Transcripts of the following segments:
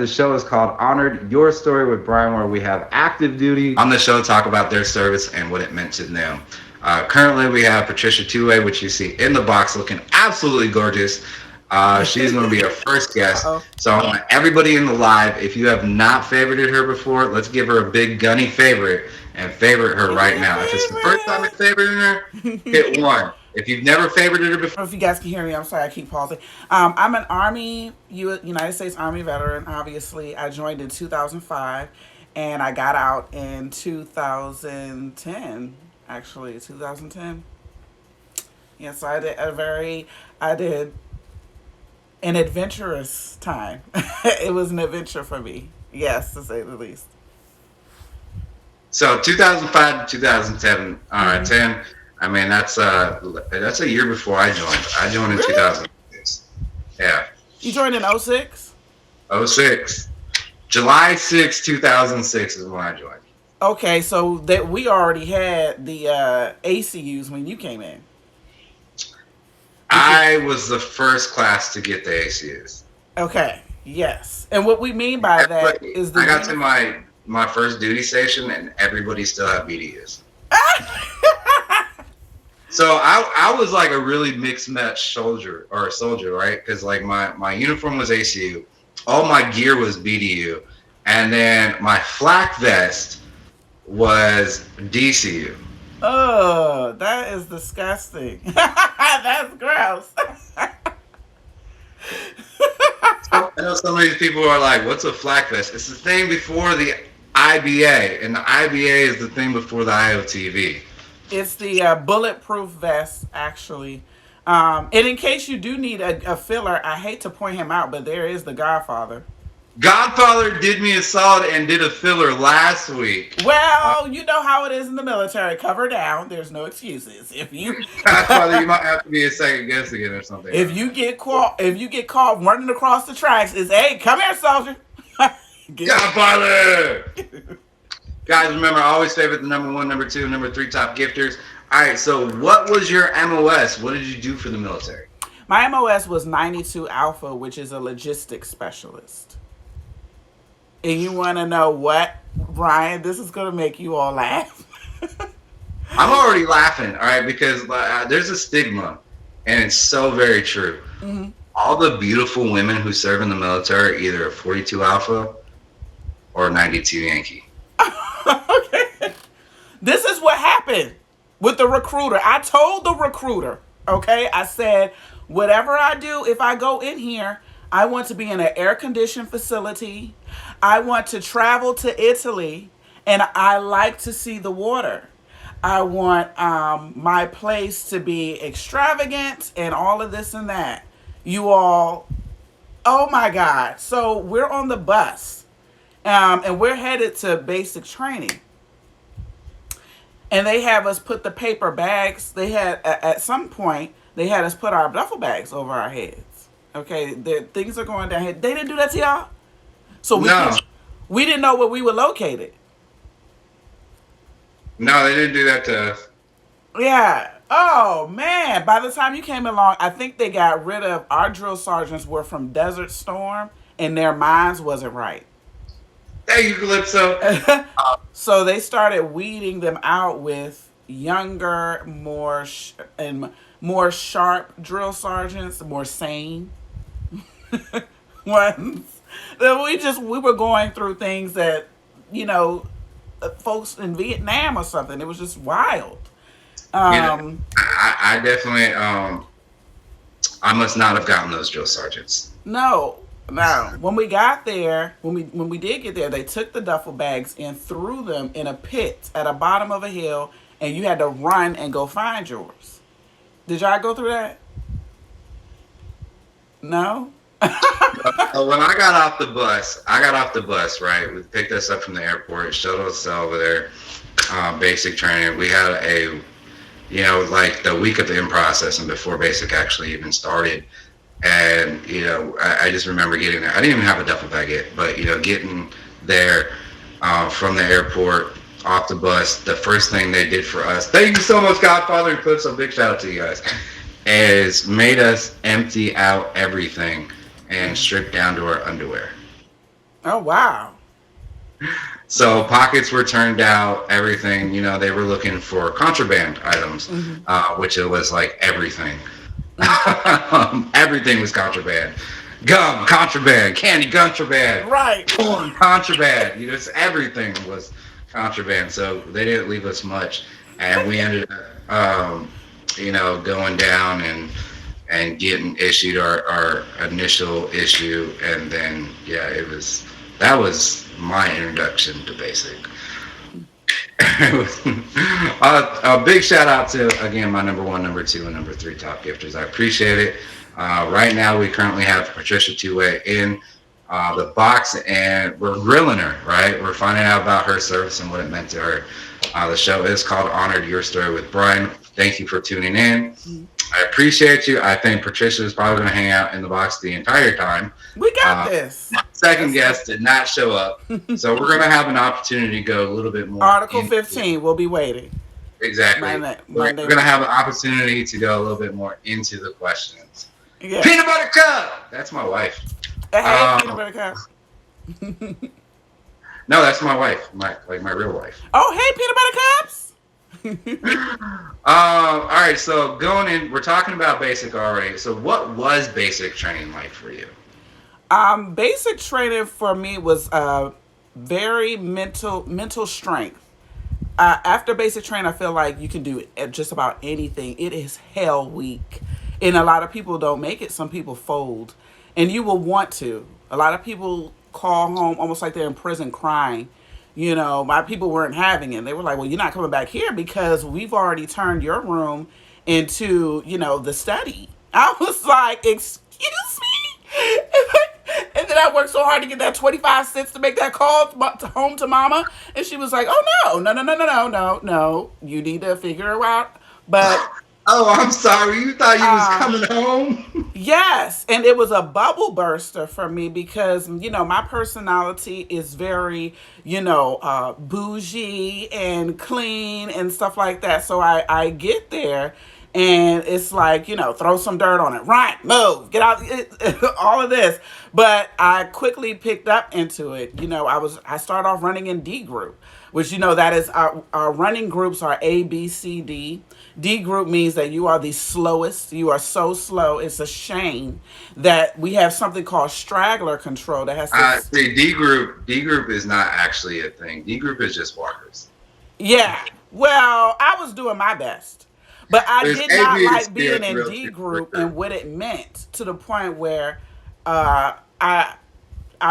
The show is called Honored Your Story with Brian, where we have active duty on the show talk about their service and what it meant to them. Currently, we have Patricia Two-Way, which you see in the box, looking absolutely gorgeous. She's going to be our first guest. Uh-oh. So I want everybody in the live, if you have not favorited her before, let's give her a big gunny favorite and favorite her Give me right a now. If it's the first time you're favoriting her, hit one. If you've never favorited her I don't before, know if you guys can hear me. I'm sorry, I keep pausing. I'm an United States Army veteran. Obviously, I joined in 2005, and I got out in 2010. Actually, 2010. Yeah, so I did an adventurous time. It was an adventure for me, yes, to say the least. so 2005 to 2010, Hmm. 10. I mean, that's a year before I joined. I joined in Really? 2006. Yeah, You joined in '06? '06. July 6, 2006 is when I joined. Okay, so that we already had the ACUs when you came in, which is I was the first class to get the ACUs. okay. Yes, and what we mean by that Everybody, is the I got to uniform. my first duty station, and everybody still had BDUs. So I was like a really mixed match soldier, right? Because like my uniform was ACU, all my gear was BDU, and then my flak vest was DCU. Oh, that is disgusting. That's gross. I know some of these people are like, "What's a flak vest?" It's the thing before the IBA, and the IBA is the thing before the IOTV. It's the bulletproof vest, actually. And in case you do need a filler, I hate to point him out, but there is the Godfather. Godfather did me a solid and did a filler last week. Well, you know how it is in the military. Cover down. There's no excuses. If you Godfather, you might have to be a second guest again or something. I if don't you know. get caught running across the tracks, it's hey, come here, soldier. Get Godfather! Guys, remember, I always favorite the number one, number two, number three top gifters. All right, so what was your MOS? What did you do for the military? My MOS was 92 Alpha, which is a logistics specialist. And you want to know what, Brian? This is going to make you all laugh. I'm already laughing, all right, because there's a stigma, and it's so very true. Mhm. All the beautiful women who serve in the military are either a 42 Alpha or a 92 Yankee. Okay. This is what happened with the recruiter. I told the recruiter, okay, I said, whatever I do, if I go in here, I want to be in an air conditioned facility. I want to travel to Italy and I like to see the water. I want my place to be extravagant and all of this and that. You all, oh my God. So we're on the bus and we're headed to basic training. And they have us put the paper bags. They had at some point they had us put our duffel bags over our heads. Okay, things are going down here. They didn't do that to y'all, so No, we didn't know where we were located. no, they didn't do that to us. Yeah. Oh man. By the time you came along, I think they got rid of our drill sergeants were from Desert Storm, and their minds wasn't right. Thank you, Calypso. So they started weeding them out with younger, and more sharp drill sergeants, more sane ones. That we were going through things that you know folks in Vietnam or something. It was just wild. You know, Um, I definitely, I must not have gotten those drill sergeants. no, no. When we got there, when we did get there, they took the duffel bags and threw them in a pit at the bottom of a hill, and you had to run and go find yours. Did y'all go through that? No. When I got off the bus, right? We picked us up from the airport, shuttled us over there, basic training. We had like the week of the in process and before basic actually even started. And, I just remember getting there. I didn't even have a duffel bag yet, but, getting there from the airport, off the bus, the first thing they did for us, thank you so much, Godfather and Clips, a big shout out to you guys, is made us empty out everything and strip down to our underwear. Oh, wow. So pockets were turned out, everything, they were looking for contraband items, Hmm. which it was like everything. Everything was contraband. Gum, contraband. Candy, contraband. Right. Porn, contraband. Everything was contraband. So they didn't leave us much. And we ended up, going down and getting issued our initial issue. And then, yeah, that was my introduction to basic. A big shout out to, again, my number one, number two, and number three top gifters. I appreciate it. Right now, we currently have Patricia Two-Way in the box, and we're grilling her, right? We're finding out about her service and what it meant to her. The show is called Honored Your Story with Brian. Thank you for tuning in. I appreciate you. I think Patricia is probably going to hang out in the box the entire time. We got this. Second guest did not show up, so we're going to have an opportunity to go a little bit more. Article 15 will be waiting. Exactly. We're going to have an opportunity to go a little bit more into the questions. Yeah. Peanut butter cup. That's my wife. Hey, peanut butter cup. No, that's my wife. My real wife. Oh, hey, peanut butter cups. All right. So going in, we're talking about basic already. So what was basic training like for you? Basic training for me was very mental strength. After basic training, I feel like you can do just about anything. It is hell week, and a lot of people don't make it. Some people fold, and you will want to. A lot of people call home almost like they're in prison crying. My people weren't having it. They were like, well, you're not coming back here because we've already turned your room into, the study. I was like, excuse me? And then I worked so hard to get that 25 cents to make that call home to mama. And she was like, oh, no. You need to figure it out. But oh, I'm sorry. You thought you was coming home? Yes. And it was a bubble burster for me because, my personality is very, bougie and clean and stuff like that. So I get there and it's like, throw some dirt on it. Right. Move. Get out. All of this. But I quickly picked up into it. I started off running in D group, which, that is our running groups are A, B, C, D. D group means that you are the slowest. You are so slow. It's a shame that we have something called straggler control that has to. See, D group is not actually a thing. D group is just walkers. Yeah. Well, I was doing my best. But I did not like being in D group and what it meant to the point where I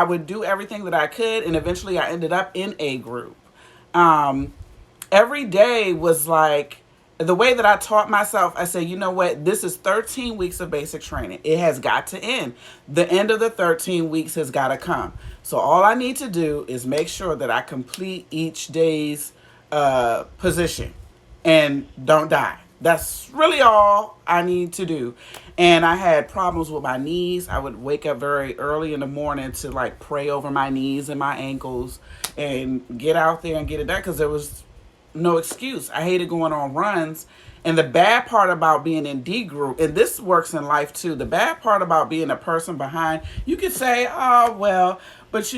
would do everything that I could, and eventually I ended up in A group. Every day was like, the way that I taught myself, I said, you know what? This is 13 weeks of basic training. It has got to end. The end of the 13 weeks has got to come. So all I need to do is make sure that I complete each day's position and don't die. That's really all I need to do. And I had problems with my knees. I would wake up very early in the morning to like pray over my knees and my ankles and get out there and get it done because there was no excuse. I hated going on runs. And the bad part about being in D group, and this works in life too, the bad part about being a person behind, you could say, oh, well, but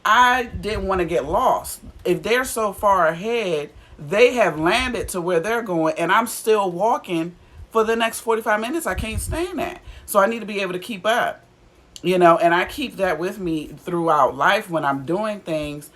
I didn't want to get lost. If they're so far ahead, they have landed to where they're going, and I'm still walking for the next 45 minutes. I can't stand that. So I need to be able to keep up, and I keep that with me throughout life when I'm doing things,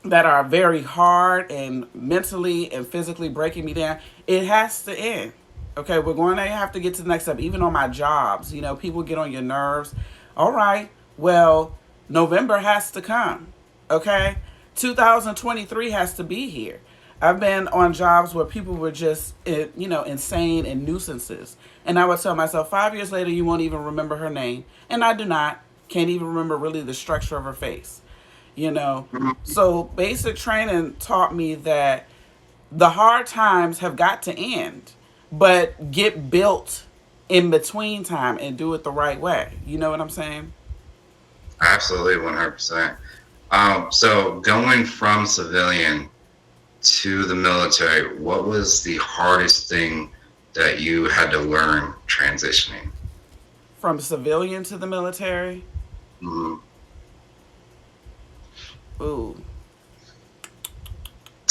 that are very hard and mentally and physically breaking me down. It has to end. Okay, we're going to have to get to the next step. Even on my jobs, people get on your nerves. All right, well, November has to come. Okay, 2023 has to be here. I've been on jobs where people were just, insane and nuisances. And I would tell myself, 5 years later, you won't even remember her name. And I do not. Can't even remember really the structure of her face. So basic training taught me that the hard times have got to end, but get built in between time and do it the right way. You know what I'm saying? Absolutely, 100%. So going from civilian to the military, what was the hardest thing that you had to learn transitioning? From civilian to the military? Mhm. Ooh.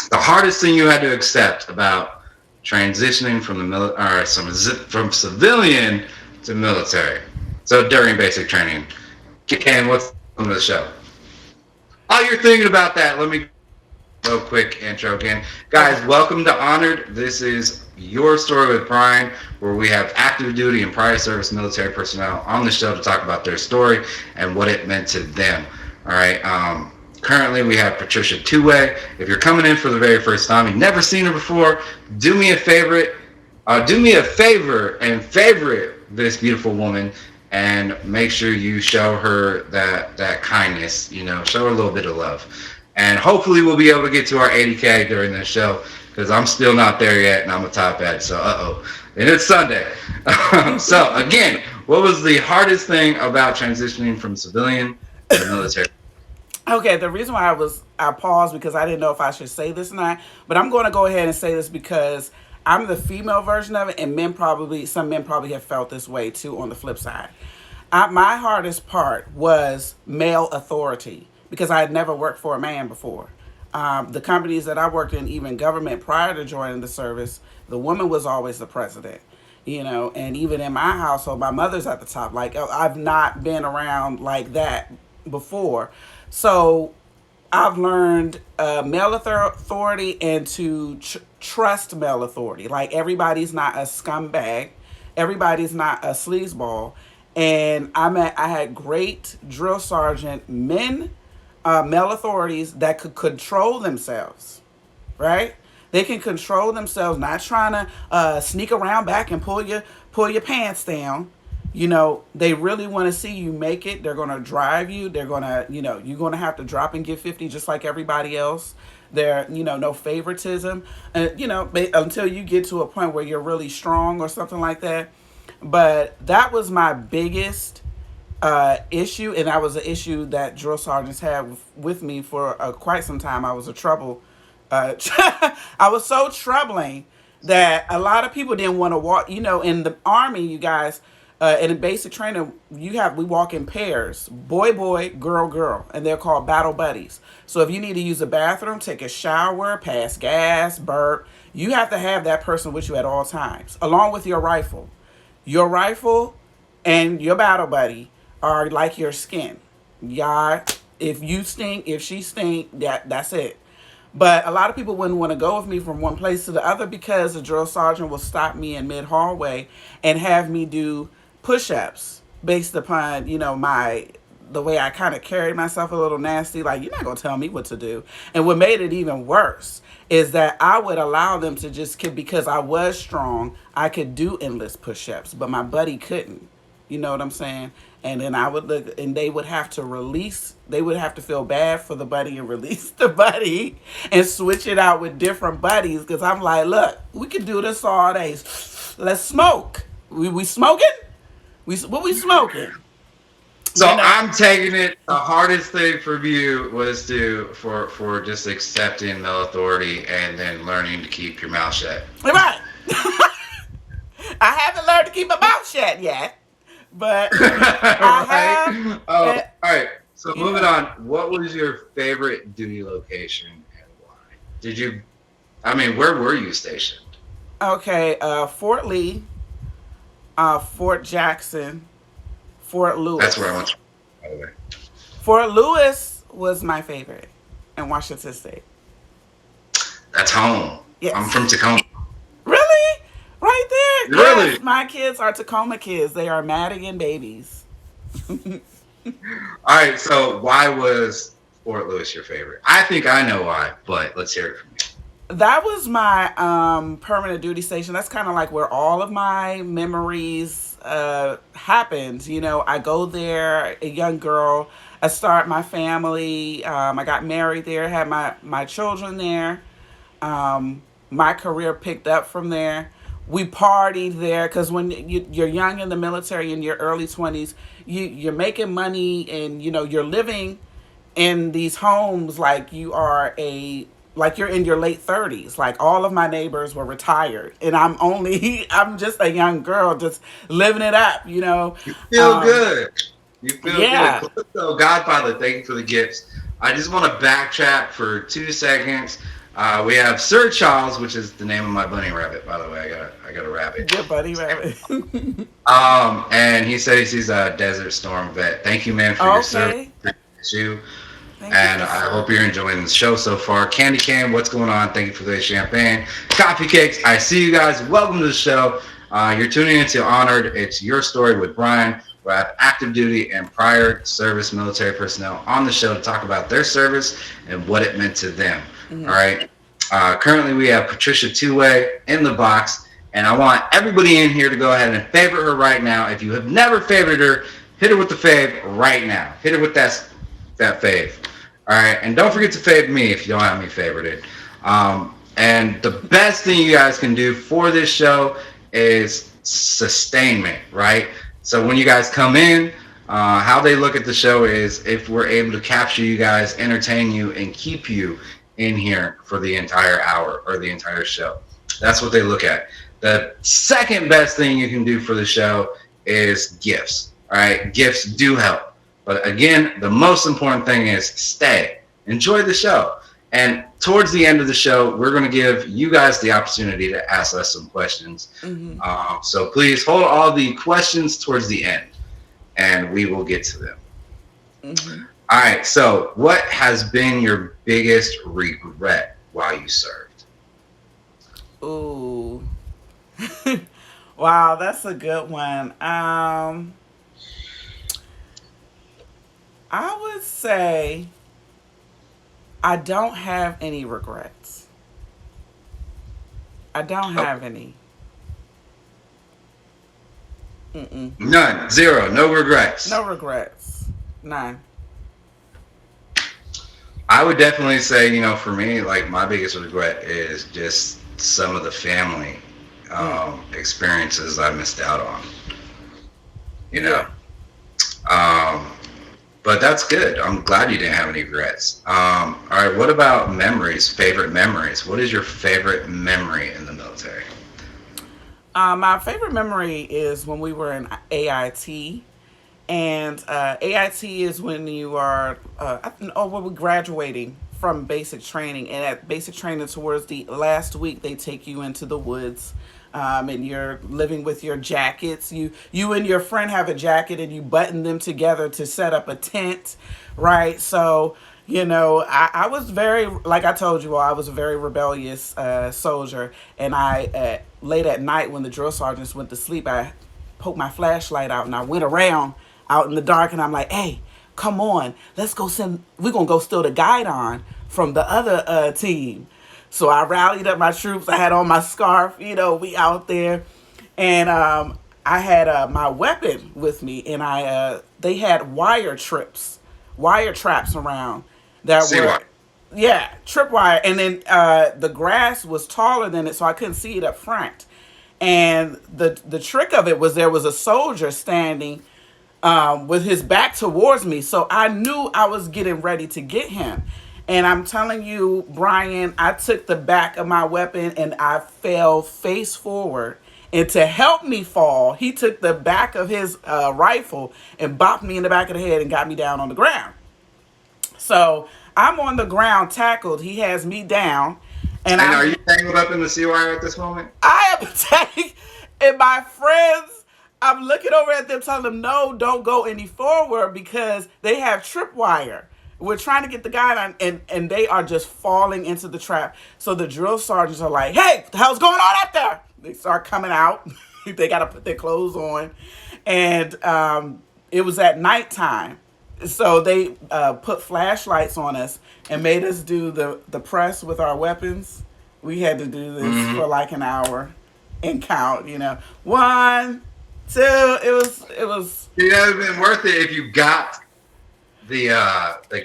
The hardest thing you had to accept about transitioning from from civilian to military. So during basic training, Ken, what's on the show? Oh, you're thinking about that. Let me real quick intro again. Okay. Guys, welcome to Honored. This is Your Story with Brian, where we have active duty and prior service military personnel on the show to talk about their story and what it meant to them. All right. Currently, we have Patricia Two-Way. If you're coming in for the very first time, you've never seen her before, do me a favorite. Do me a favor and favorite this beautiful woman, and make sure you show her that kindness. You know, show her a little bit of love, and hopefully we'll be able to get to our 80K during this show because I'm still not there yet, and I'm a top ad. So and it's Sunday. So again, what was the hardest thing about transitioning from civilian to military? Okay, the reason why I paused because I didn't know if I should say this or not, but I'm going to go ahead and say this because I'm the female version of it, and some men probably have felt this way too. On the flip side, my hardest part was male authority because I had never worked for a man before. The companies that I worked in, even government prior to joining the service, the woman was always the president. And even in my household, my mother's at the top. Like I've not been around like that before. So I've learned male authority and to trust male authority. Like everybody's not a scumbag, everybody's not a sleazeball. And I had great drill sergeant men, male authorities that could control themselves, right? They can control themselves, not trying to sneak around back and pull your pants down. They really want to see you make it. They're going to drive you. They're going to, you're going to have to drop and get 50 just like everybody else. There, no favoritism, until you get to a point where you're really strong or something like that. But that was my biggest issue, and that was an issue that drill sergeants had with me for quite some time. I was a trouble. I was so troubling that a lot of people didn't want to walk. In the army, you guys, in basic training, we walk in pairs, boy, girl, girl, and they're called battle buddies. So if you need to use a bathroom, take a shower, pass gas, burp, you have to have that person with you at all times, along with your rifle. Your rifle and your battle buddy are like your skin. Yeah, if you stink, if she stink, that's it. But a lot of people wouldn't want to go with me from one place to the other because the drill sergeant will stop me in mid hallway and have me do push-ups based upon the way I kind of carried myself a little nasty. Like, you're not gonna tell me what to do. And what made it even worse is that I would allow them to because I was strong, I could do endless push-ups, but my buddy couldn't. You know what I'm saying? And then I would look, and they would have to release. They would have to feel bad for the buddy and release the buddy, and switch it out with different buddies. Because I'm like, look, we can do this all day. Let's smoke. We smoking? What we smoking? So I'm taking it. The hardest thing for you was for just accepting male authority and then learning to keep your mouth shut. Right. I haven't learned to keep my mouth shut yet, but I have. All right. So moving on. What was your favorite duty location and why? Where were you stationed? Okay, Fort Lee, Fort Jackson, Fort Lewis. That's where I went to, by the way. Fort Lewis was my favorite in Washington State. That's home. Yes. I'm from Tacoma. Really? Right there? Really? Yes, my kids are Tacoma kids. They are Madigan babies. All right. So why was Fort Lewis your favorite? I think I know why, but let's hear it from you. That was my permanent duty station. That's kind of like where all of my memories happened. I go there, a young girl. I start my family. I got married there, had my children there. My career picked up from there. We partied there because when you're young in the military in your early 20s, you're making money and you're living in these homes like you're in your late 30s. Like all of my neighbors were retired and I'm just a young girl just living it up. You feel good. You feel good. Yeah. Calypso Godfather, thank you for the gifts. I just want to backtrack for 2 seconds. We have Sir Charles, which is the name of my bunny rabbit, by the way. I got a rabbit. Good buddy, rabbit. And he said he's a Desert Storm vet. Thank you, man, for your service. Okay. Appreciate you. Thank you. And I hope you're enjoying the show so far. Candy Cam, what's going on? Thank you for the champagne. Coffee Cakes, I see you guys. Welcome to the show. You're tuning into Honored. It's Your Story with Brian. We have active duty and prior service military personnel on the show to talk about their service and what it meant to them. Mhm. All right. Currently, we have Patricia Two-Way in the box. And I want everybody in here to go ahead and favorite her right now. If you have never favorited her, hit her with the fave right now. Hit her with that fave. All right, and don't forget to fave me if you don't have me favorited. And the best thing you guys can do for this show is sustainment, right? So when you guys come in, how they look at the show is if we're able to capture you guys, entertain you, and keep you in here for the entire hour or the entire show. That's what they look at. The second best thing you can do for the show is gifts. All right, gifts do help. But again, the most important thing is stay. Enjoy the show. And towards the end of the show, we're going to give you guys the opportunity to ask us some questions. Mhm. So please hold all the questions towards the end, and we will get to them. Mhm. All right, so what has been your biggest regret while you served? Ooh. Wow, that's a good one. I would say I don't have any regrets. I don't Oh, have any. Mm-mm. none, zero, no regrets. No regrets. None. I would definitely say, for me, like my biggest regret is just some of the family Mm. experiences I missed out on. You know, Yeah. um, but that's good. I'm glad you didn't have any regrets. All right, what about memories? Favorite memories? What is your favorite memory in the military? My favorite memory is when we were in AIT. And AIT is when you are, when we're graduating from basic training. And at basic training, towards the last week, they take you into the woods. And you're living with your jackets. You and your friend have a jacket, and you button them together to set up a tent, right? So I was very, like I told you all, I was a very rebellious soldier. And late at night when the drill sergeants went to sleep, I poked my flashlight out and I went around out in the dark, and I'm like, hey, come on, we're going to go steal the guidon from the other team. So I rallied up my troops. I had on my scarf, we out there. And I had my weapon with me, and they had wire traps around that See were, what? yeah, tripwire. And then the grass was taller than it, so I couldn't see it up front. And the trick of it was there was a soldier standing with his back towards me. So I knew I was getting ready to get him. And I'm telling you, Brian, I took the back of my weapon and I fell face forward. And to help me fall, he took the back of his rifle and bopped me in the back of the head and got me down on the ground. So I'm on the ground tackled. He has me down. And And are I'm you tangled up in the sea wire at this moment? I am taking, and my friends, I'm looking over at them telling them, no, don't go any forward because they have tripwire. We're trying to get the guy on, and they are just falling into the trap. So the drill sergeants are like, hey, what the hell's going on out there? They start coming out. They got to put their clothes on. And it was at nighttime. So they put flashlights on us and made us do the press with our weapons. We had to do this Hmm. for like an hour and count, 1, 2. It was. It would have been worth it if you got the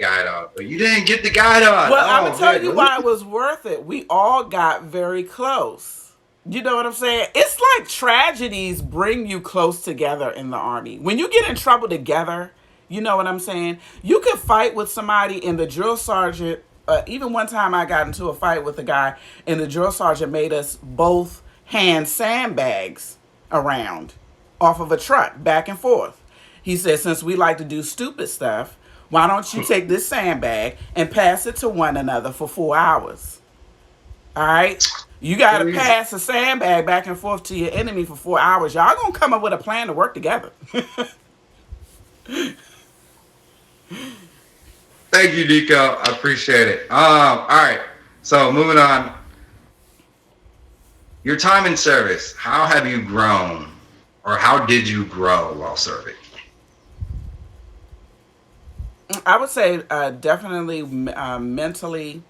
guide on, but you didn't get the guide on. Well, I'm Oh, gonna tell you good. why it was worth it. We all got very close. You know what I'm saying? It's like tragedies bring you close together in the army. When you get in trouble together, you know what I'm saying? You could fight with somebody and the drill sergeant. Even one time I got into a fight with a guy and the drill sergeant made us both hand sandbags around off of a truck back and forth. He said, since we like to do stupid stuff, why don't you take this sandbag and pass it to one another for 4 hours? All right? You got to Crazy. pass a sandbag back and forth to your enemy for 4 hours. Y'all going to come up with a plan to work together. Thank you, Nico. I appreciate it. All right. So moving on. Your time in service. How have you grown, or how did you grow while serving? I would say definitely mentally,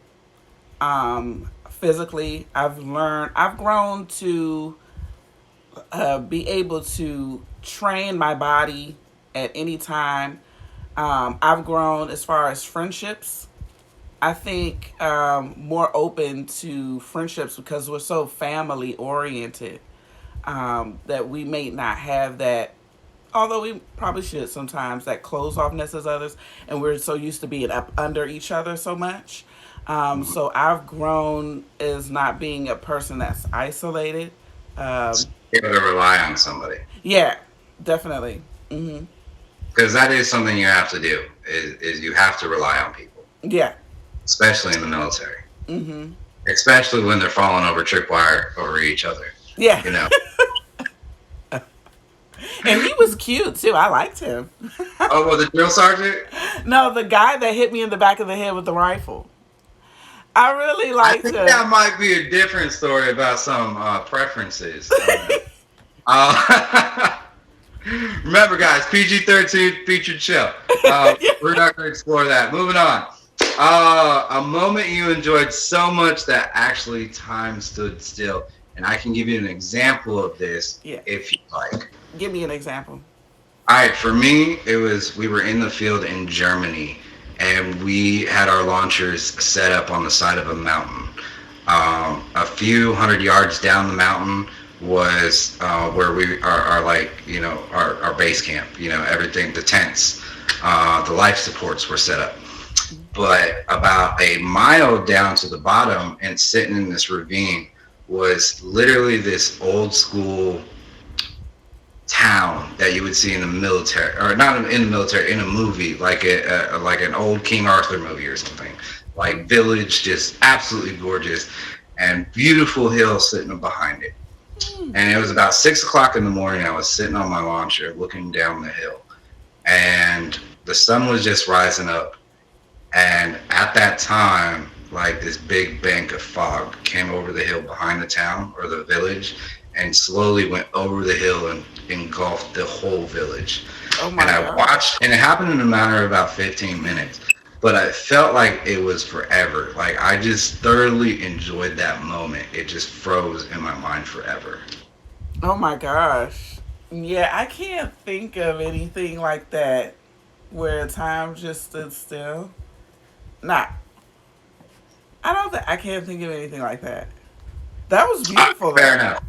physically. I've grown to be able to train my body at any time. I've grown as far as friendships. I think more open to friendships because we're so family oriented, that we may not have that, although we probably should sometimes, that close offness as others, and we're so used to being up under each other so much. So I've grown as not being a person that's isolated. Um, Able to rely on somebody, yeah, definitely. Hmm. because that is something you have to do. Is you have to rely on people, Yeah. especially in the military, Hmm. especially when they're falling over tripwire over each other. Yeah. You know. And he was cute too. I liked him. Oh, well, the drill sergeant. No, the guy that hit me in the back of the head with the rifle. I really I liked think him. that might be a different story about some preferences. I don't know. Uh, remember, guys, PG-13 featured show. We're not going to explore that. Moving on. A moment you enjoyed so much that actually time stood still. And I can give you an example of this Yeah. if you like. Give me an example. All right, for me, it was we were in the field in Germany, and we had our launchers set up on the side of a mountain. A few hundred yards down the mountain was where we are like, our base camp. Everything, the tents, the life supports were set up. But about a mile down to the bottom and sitting in this ravine was literally this old school town that you would see in the military, or not in the military, in a movie, like like an old King Arthur movie or something. Like village, just absolutely gorgeous, and beautiful hills sitting behind it. And it was about 6 o'clock in the morning. I was sitting on my launcher looking down the hill, and the sun was just rising up. And at that time, like this big bank of fog came over the hill behind the town or the village, and slowly went over the hill and engulfed the whole village. Oh And my I god. watched, and it happened in a matter of about 15 minutes. But I felt like it was forever. Like I just thoroughly enjoyed that moment. It just froze in my mind forever. Oh my gosh. Yeah, I can't think of anything like that where time just stood still. Nah, I don't think I can't think of anything like that. That was beautiful Fair though. enough.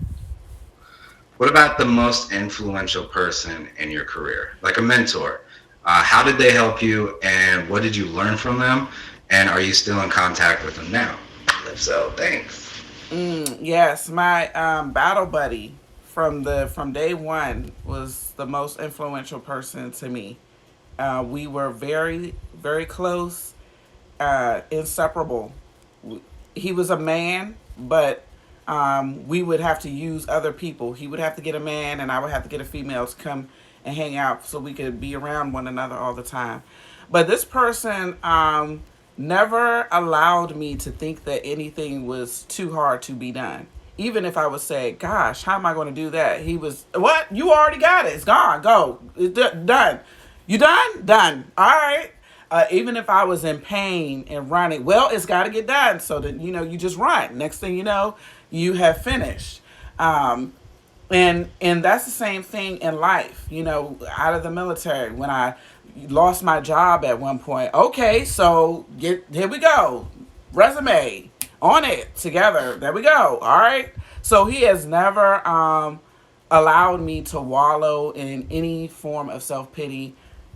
What about the most influential person in your career, like a mentor? How did they help you, and what did you learn from them? And are you still in contact with them now? If so, thanks. Yes, my battle buddy from day one was the most influential person to me. We were very very close, inseparable. He was a man, but we would have to use other people. He would have to get a man, and I would have to get a female to come and hang out so we could be around one another all the time. But this person never allowed me to think that anything was too hard to be done. Even if I would say, "Gosh, how am I going to do that?" He was, "What? You already got it. It's gone. Go. It's done. You done? Done. All right." Even if I was in pain and running, well, it's got to get done. So that you just run. Next thing you know, you have finished. Um, and that's the same thing in life. Out of the military, when I lost my job at one point. Okay, so here we go. Resume on it together. There we go. All right. So he has never allowed me to wallow in any form of self pity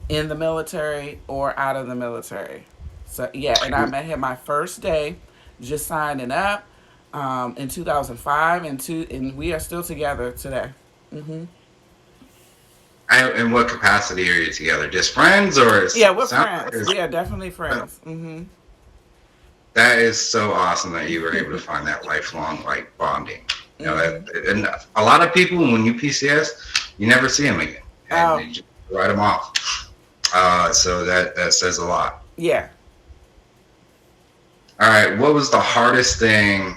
in the military or out of the military. So yeah, and I met him my first day, just signing up in 2005, and we are still together today. Hmm. In what capacity are you together? Just friends, or Yeah, we're sound friends. Yeah, definitely friends. Hmm. that is so awesome that you were able to find that lifelong like bonding. You know Hmm. that, and a lot of people when you PCS, you never see them again, and Oh, they just write them off. So that says a lot. yeah. All right, what was the hardest thing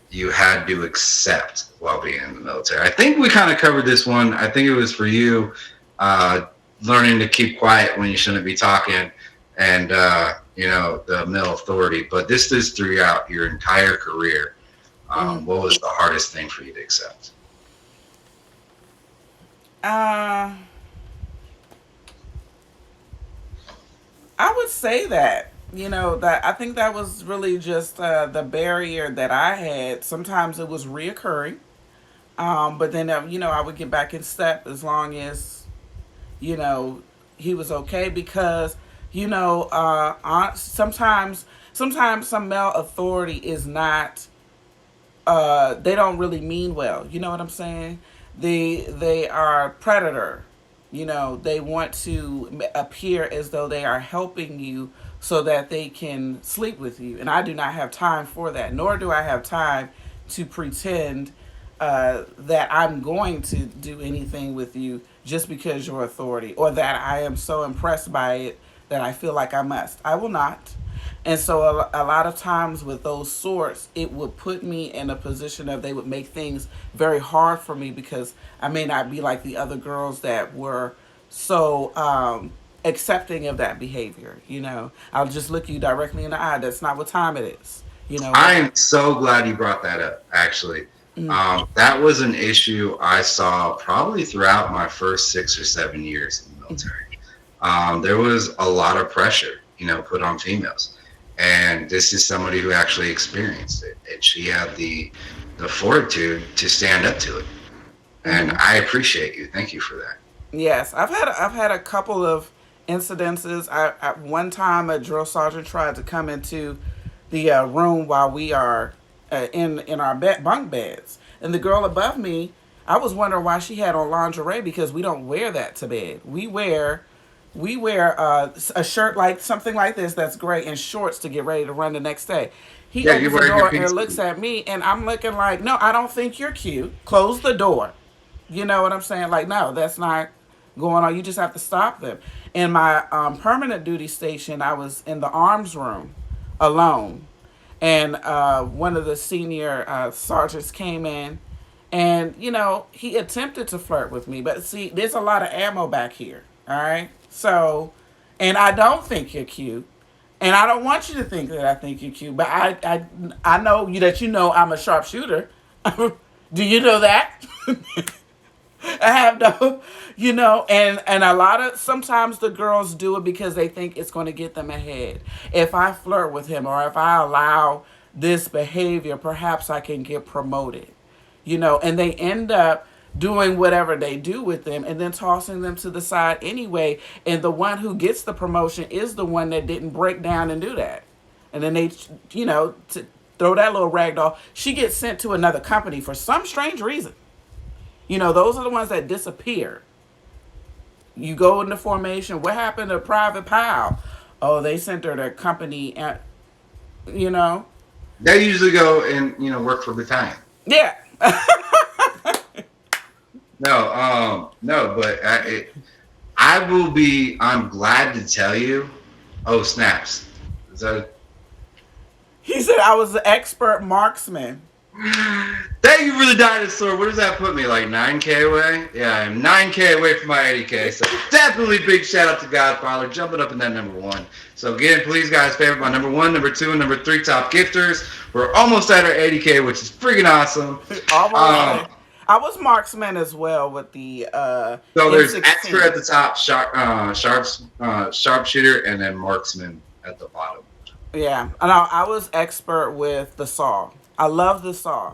you had to accept while being in the military? I think we kind of covered this one. I think it was for you, uh, learning to keep quiet when you shouldn't be talking, and the male authority. But this is throughout your entire career. Hmm. What was the hardest thing for you to accept? Uh, I would say that, that I think that was really just the barrier that I had. Sometimes it was reoccurring, but then, I would get back in step as long as, you know, he was okay because, sometimes some male authority is not, they don't really mean well. You know what I'm saying? They are predator. They want to appear as though they are helping you so that they can sleep with you. And I do not have time for that, nor do I have time to pretend that I'm going to do anything with you just because you're authority, or that I am so impressed by it that I feel like I must. I will not. And so a lot of times with those sorts, it would put me in a position of they would make things very hard for me because I may not be like the other girls that were so accepting of that behavior. I'll just look you directly in the eye. That's not what time it is. I am so glad you brought that up. Actually, Mm, that was an issue I saw probably throughout my first 6 or 7 years in the mm, military. There was a lot of pressure, put on females, and this is somebody who actually experienced it, and she had the fortitude to stand up to it, and mm. I appreciate you. Thank you for that. Yes, I've had a couple of incidences. At one time, a drill sergeant tried to come into the room while we are in our bunk beds, and the girl above me, I was wondering why she had on lingerie because we don't wear that to bed. We wear a shirt like something like this that's gray and shorts to get ready to run the next day. He Yeah, you're opens the wearing your door pink and looks suit. at me, and I'm looking like, no, I don't think you're cute. Close the door. You know what I'm saying? Like, no, that's not going on. You just have to stop them. In my permanent duty station, I was in the arms room alone. And one of the senior sergeants came in and, he attempted to flirt with me. But see, there's a lot of ammo back here. All right. So, and I don't think you're cute. And I don't want you to think that I think you're cute. But I know you that I'm a sharpshooter. Do you know that? I have no, and a lot of sometimes the girls do it because they think it's going to get them ahead. If I flirt with him or if I allow this behavior, perhaps I can get promoted. And they end up doing whatever they do with them and then tossing them to the side anyway. And the one who gets the promotion is the one that didn't break down and do that. And then they, to throw that little rag doll, she gets sent to another company for some strange reason. Those are the ones that disappear. You go into formation. What happened to Private Powell? Oh, they sent her to company. You know, They usually go and work for battalion. yeah. No, but I will be. I'm glad to tell you. Oh snaps! Is that? He said I was an expert marksman. Thank you for the dinosaur. What does that put me? Like 9K away? Yeah, I'm 9K away from my 80K. So definitely big shout out to Godfather jumping up in that number one. So again, please guys, favorite my number one, number two, and number three top gifters. We're almost at our 80K, which is freaking awesome. Almost Um, there. I was marksman as well with the so there's expert at M16. the top, sharpshooter, and then marksman at the bottom. Yeah, and I was expert with the saw. I love the saw.